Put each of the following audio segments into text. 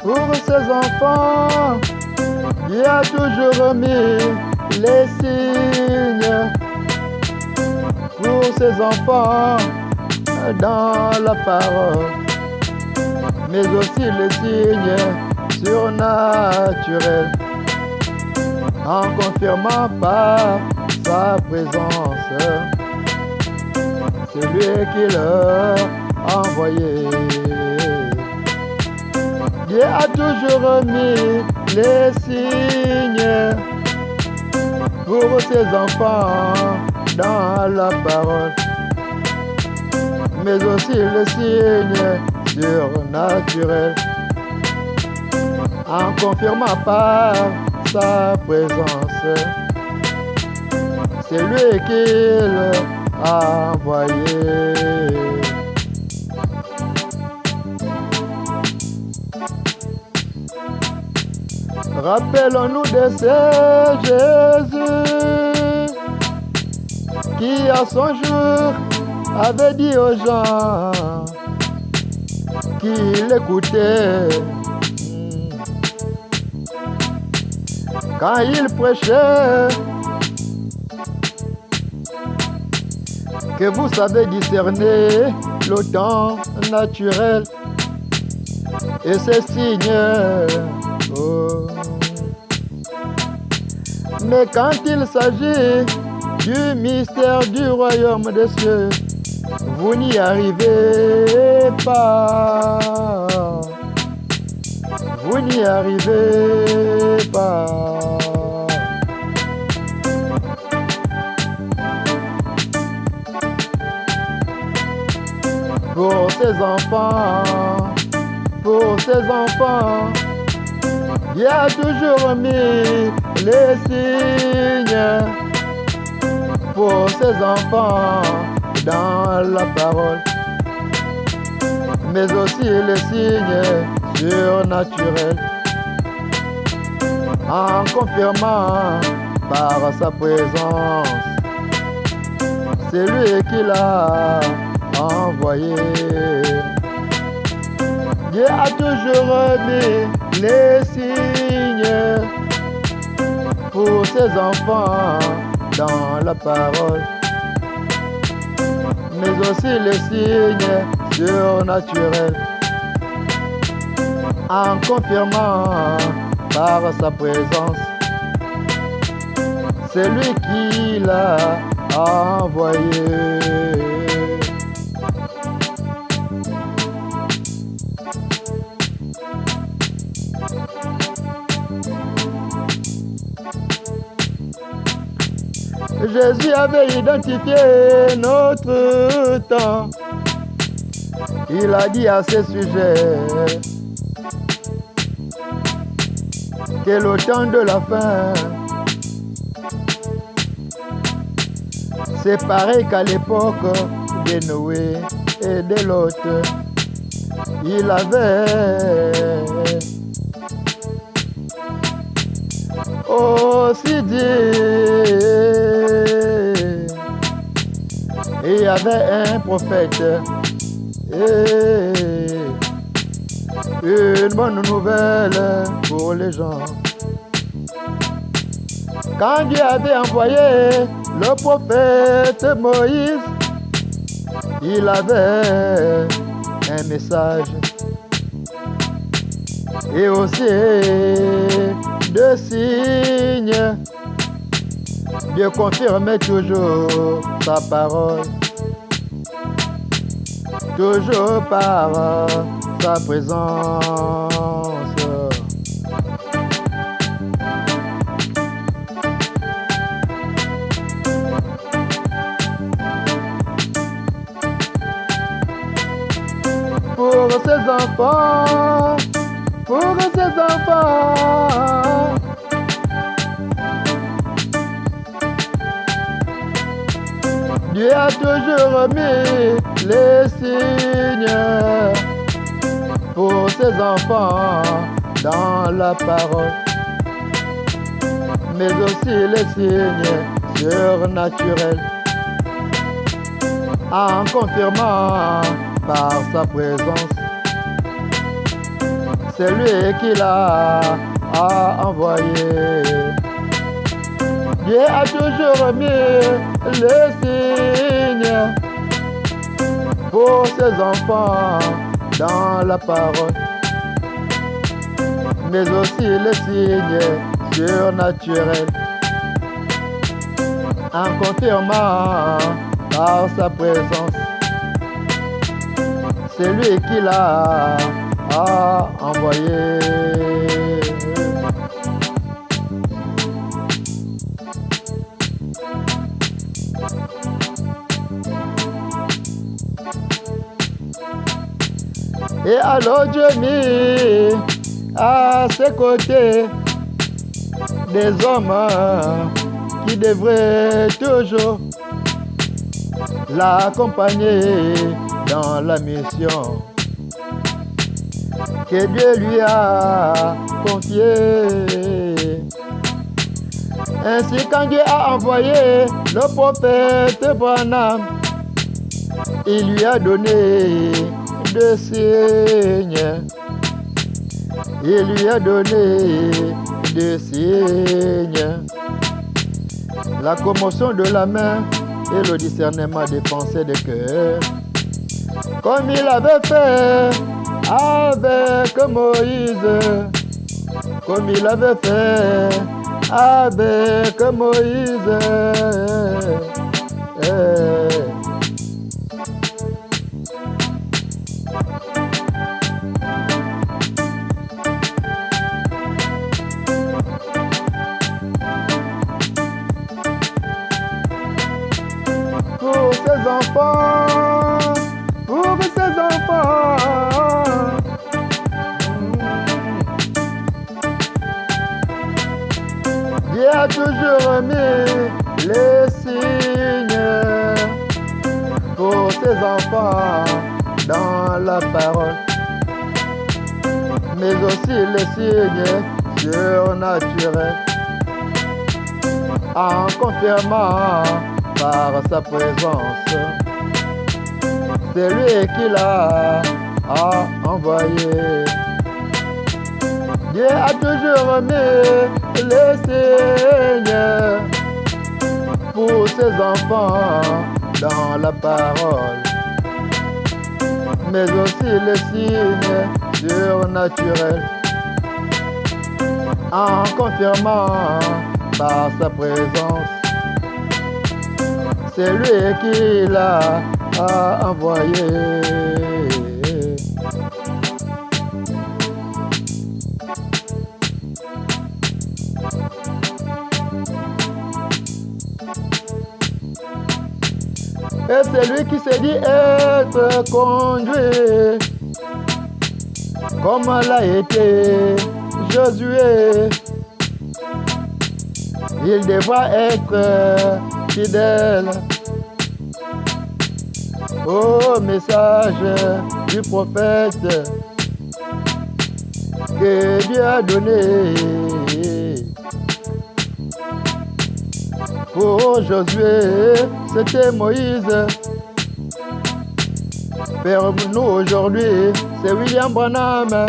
Pour ses enfants, Dieu a toujours mis les signes. Pour ses enfants, dans la parole, mais aussi les signes surnaturels, en confirmant par sa présence. C'est lui qui l'a envoyé. Dieu a toujours mis les signes pour ses enfants dans la parole, mais aussi les signes surnaturels, en confirmant par sa présence. C'est lui qui l'a envoyé. Rappelons-nous de ce Jésus qui à son jour avait dit aux gens qu'il écoutait quand il prêchait, que vous savez discerner le temps naturel et ses signes. Oh. Mais quand il s'agit du mystère du royaume des cieux, vous n'y arrivez pas. Vous n'y arrivez pas. Pour ses enfants, il a toujours mis les signes pour ses enfants dans la parole, mais aussi les signes surnaturels, en confirmant par sa présence. C'est lui qui l'a envoyé. Dieu a toujours mis les signes pour ses enfants dans la parole, mais aussi les signes surnaturels, en confirmant par sa présence. C'est lui qui l'a envoyé. Jésus avait identifié notre temps. Il a dit à ce sujet que le temps de la fin, c'est pareil qu'à l'époque de Noé et de Lot. Il avait aussi dit, il y avait un prophète et une bonne nouvelle pour les gens. Quand Dieu avait envoyé le prophète Moïse, il avait un message et aussi deux signes. Dieu confirmait toujours sa parole, toujours par sa présence. Pour ses enfants, pour ses enfants, Dieu a toujours mis les signes pour ses enfants dans la parole, mais aussi les signes surnaturels, en confirmant par sa présence. C'est lui qui l'a envoyé. Dieu a toujours mis les signes pour ses enfants dans la parole, mais aussi les signes surnaturels, en confirmant par sa présence. C'est lui qui l'a envoyé. Et alors Dieu mit à ses côtés des hommes qui devraient toujours l'accompagner dans la mission que Dieu lui a confiée. Ainsi, quand Dieu a envoyé le prophète Branham, il lui a donné deux signes. Il lui a donné deux signes: la commotion de la main et le discernement des pensées des cœurs, comme il avait fait avec Moïse, comme il avait fait avec Moïse. Pour ses enfants, pour ses enfants. Dieu a toujours mis les signes pour ses enfants dans la parole, mais aussi les signes surnaturels, en confirmant par sa présence. C'est lui qui l'a envoyé. Dieu a toujours mis les signes pour ses enfants dans la parole, mais aussi les signes surnaturels, en confirmant par sa présence. C'est lui qui l'a envoyé. Et c'est lui qui s'est dit être conduit, comme l'a été Josué. Il devra être fidèle au message du prophète que Dieu a donné. Pour Josué, c'était Moïse. Pour nous aujourd'hui, c'est William Branham.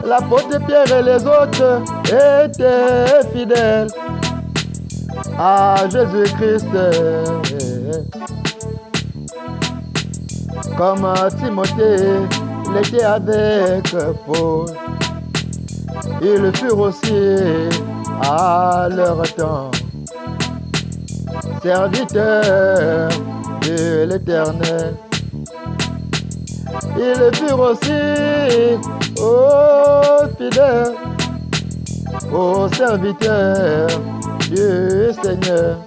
L'apôtre Pierre et les autres étaient fidèles à Jésus-Christ. Comme Timothée l'était avec Paul, ils furent aussi à leur temps serviteurs de l'Éternel. Ils furent aussi aux fidèles, aux serviteurs du Seigneur,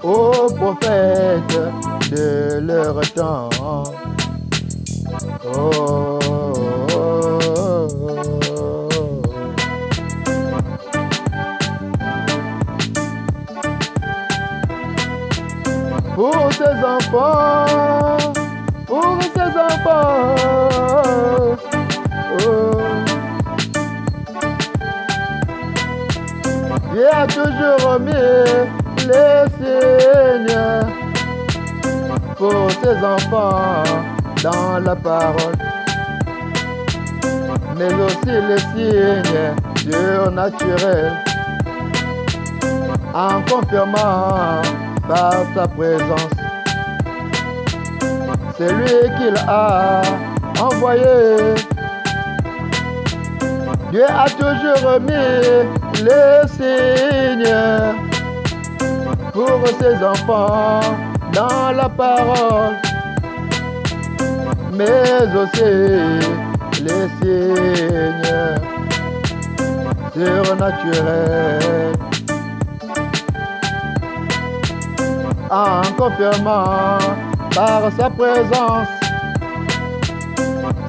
aux prophètes de leur temps. Oh, oh, oh, oh. Pour ses enfants, pour ses enfants. Oh. Dieu a toujours remis les signes pour ses enfants dans la parole, mais aussi les signes surnaturels en confirmant par sa présence. C'est lui qui l'a envoyé. Dieu a toujours remis les signes pour ses enfants dans la parole, mais aussi les signes surnaturels en confirmant par sa présence.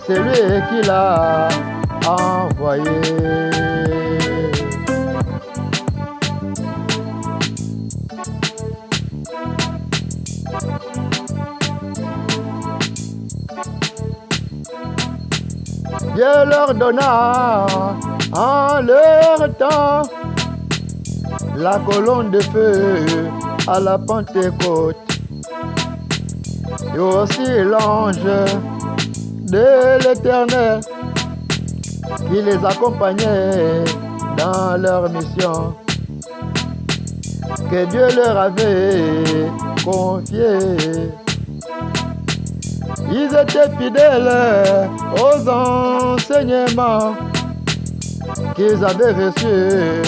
C'est lui qui l'a envoyé. Dieu leur donna en leur temps la colonne de feu à la Pentecôte, et aussi l'ange de l'Éternel qui les accompagnait dans leur mission que Dieu leur avait confiée. Ils étaient fidèles aux enseignements qu'ils avaient reçus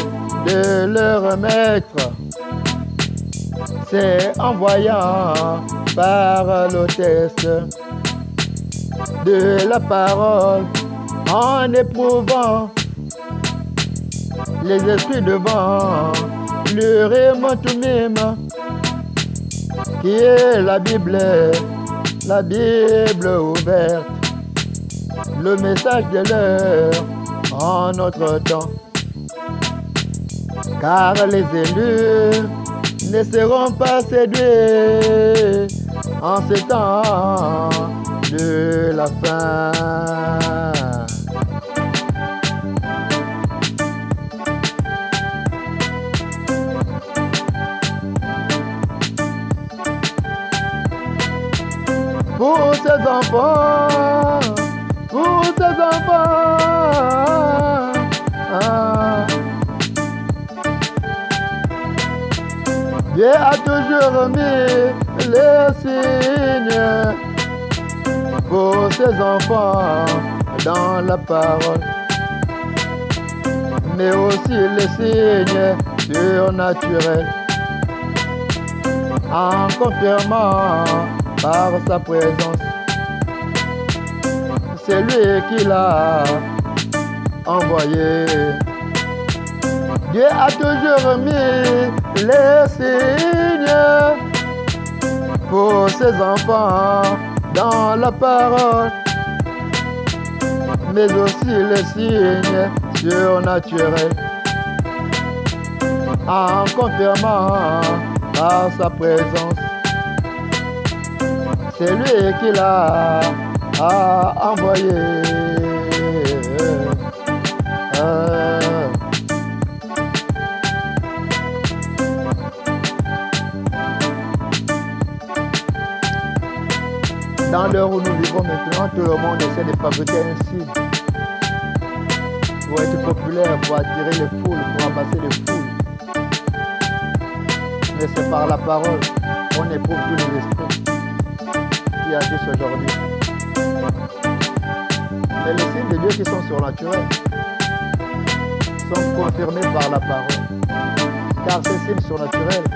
de leur maître. C'est en voyant par l'hôtesse de la parole, en éprouvant les esprits devant l'Urim Thummim, qui est la Bible ouverte, le message de l'heure en notre temps. Car les élus ne seront pas séduits en ce temps de la fin. Pour ses enfants, pour ses enfants. Dieu a toujours mis les signes pour ses enfants dans la parole, mais aussi les signes surnaturels en confirmant par sa présence. C'est lui qui l'a envoyé. Dieu a toujours mis les signes pour ses enfants dans la parole, mais aussi les signes surnaturels en confirmant par sa présence. C'est lui qui l'a envoyé. Dans l'heure où nous vivons maintenant, tout le monde essaie de fabriquer un signe pour être populaire, pour attirer les foules, pour amasser les foules. Mais c'est par la parole qu'on éprouve tous les esprits qui agissent aujourd'hui. Mais les signes de Dieu qui sont surnaturels sont confirmés par la parole. Car ces signes surnaturels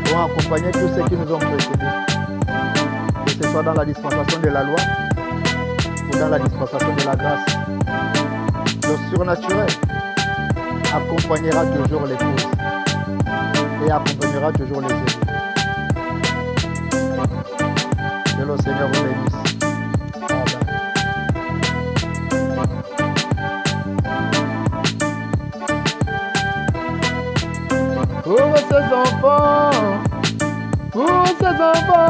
vont accompagner tous ceux qui nous ont précédés. Que ce soit dans la dispensation de la loi ou dans la dispensation de la grâce. Le surnaturel accompagnera toujours les causes et accompagnera toujours les élus. Que le Seigneur vous bénisse. Amen. Pour ses enfants, pour ses enfants.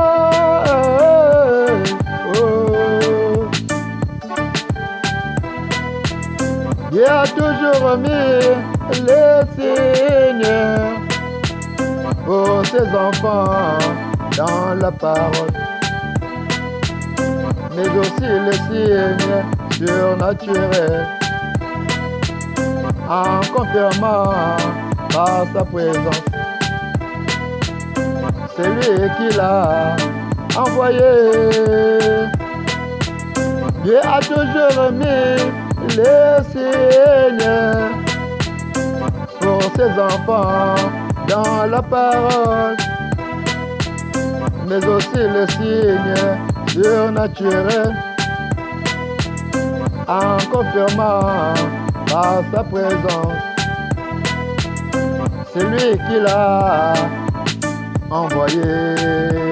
a toujours mis les signes pour ses enfants dans la parole, mais aussi les signes surnaturels en confirmant par sa présence. C'est lui qui l'a envoyé. Dieu a toujours mis les signes pour ses enfants dans la parole, mais aussi les signes surnaturels en confirmant par sa présence. C'est lui qui l'a envoyé.